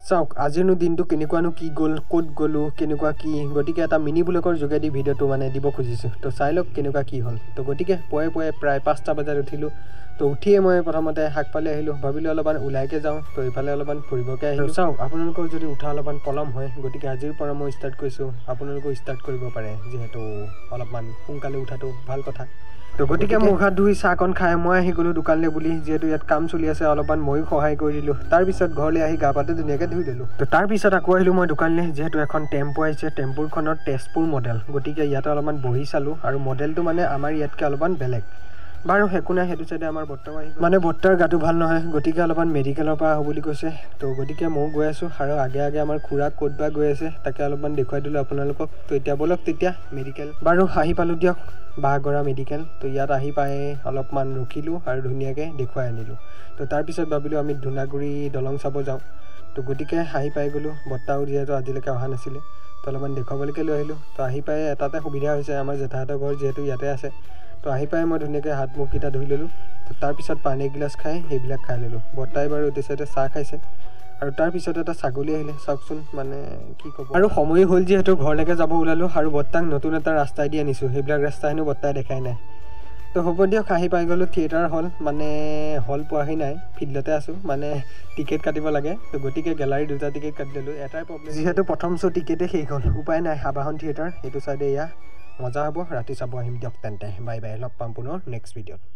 চাওক আজিৰনো দিনটো কেনেকুৱানো কি গ'ল ক'ত গ'লো কেনেকুৱা কি গতিকে এটা মিনি ব্লগৰ যোগেদি ভিডিঅ'টো মানে দিব খুজিছোঁ তো চাই লওক কেনেকুৱা কি হ'ল তো গতিকে পুৱাই প্ৰায় 5টা বজাত উঠিলোঁ তো উঠিয়ে মই প্ৰথমতে শাকপালে আহিলোঁ ভাবিলোঁ অলপমান ওলাইকে যাওঁ তো এইফালে অলপমান ফুৰিবকৈ আহিলোঁ চাওক আপোনালোকৰ যদি উঠা অলপমান পলম হয় গতিকে আজিৰ পৰা মই ষ্টাৰ্ট কৰিছোঁ আপোনালোকেও ষ্টাৰ্ট কৰিব পাৰে যিহেতু অলপমান সোনকালে উঠাটো ভাল কথা তো গতিকে মুখ হাত ধুই চাহকণ খাই মই আহি গ'লোঁ দোকানলৈ বুলি যিহেতু ইয়াত কাম চলি আছে অলপমান ময়ো সহায় কৰি দিলোঁ তাৰপিছত ঘৰলৈ আহি গা পাতে ধুনীয়াকৈ ধুই দিলোঁ তো তাৰপিছত আকৌ আহিলোঁ মই দোকানলৈ যিহেতু এখন টেম্পু আহিছে টেম্পুৰখনৰ তেজপুৰ মডেল গতিকে ইয়াতে অলপমান বহি চালোঁ আৰু মডেলটো মানে আমাৰ ইয়াতকৈ অলপমান বেলেগ বাৰু একো নাই সেইটো চাইডে আমাৰ বৰ্তাও আহি মানে বৰ্তাৰ গাটো ভাল নহয় গতিকে অলপমান মেডিকেলৰ পৰা আহোঁ বুলি কৈছে তো গতিকে ময়ো গৈ আছোঁ আৰু আগে আমাৰ খুৰাক ক'ত বা গৈ আছে তাকে অলপমান দেখুৱাই দিলোঁ আপোনালোকক তো এতিয়া ব'লক তেতিয়া মেডিকেল বাৰু আহি পালোঁ দিয়ক বাগৰা মেডিকেল তো ইয়াত আহি পাই অলপমান ৰখিলোঁ আৰু ধুনীয়াকৈ দেখুৱাই আনিলোঁ তো তাৰপিছত ভাবিলোঁ আমি ধূনাগুৰি দলং চাব যাওঁ তো গতিকে আহি পাই গ'লোঁ বৰ্তাও যিহেতু আজিলৈকে অহা নাছিলে তো অলপমান দেখুৱাবলৈকে লৈ আহিলোঁ তো আহি পাই এটাতে সুবিধা হৈছে আমাৰ জেঠাহঁতৰ ঘৰ যিহেতু ইয়াতে আছে তো আহি পাই মই ধুনীয়াকৈ হাত মুখকেইটা ধুই ল'লোঁ তো তাৰপিছত পানী এগিলাচ খাই সেইবিলাক খাই ল'লোঁ বৰ্তাই বাৰু এইটো চাইডে চাহ খাইছে আৰু তাৰপিছত এটা ছাগলী আহিলে চাওকচোন মানে কি ক'ব আৰু সময় হ'ল যিহেতু ঘৰলৈকে যাব ওলালোঁ আৰু বৰ্তাক নতুন এটা ৰাস্তাই দি আনিছোঁ সেইবিলাক ৰাস্তা হেনো বৰ্তাই দেখাই নাই তো হ'ব দিয়ক আহি পাই গ'লোঁ থিয়েটাৰ হল মানে হল পোৱাহি নাই ফিল্ডতে আছোঁ মানে টিকেট কাটিব লাগে তো গতিকে গেলাৰী 2টা টিকেট কাটি দিলোঁ এটাই প্ৰব্লেম যিহেতু প্ৰথম শ্ব' টিকেটে শেষ হ'ল উপায় নাই আবাহন থিয়েটাৰ সেইটো চাইডে এয়া মজা হ'ব ৰাতি চাব আহিম দিয়ক তেন্তে বাই বাই লগ পাম পুনৰ নেক্সট ভিডিঅ'ত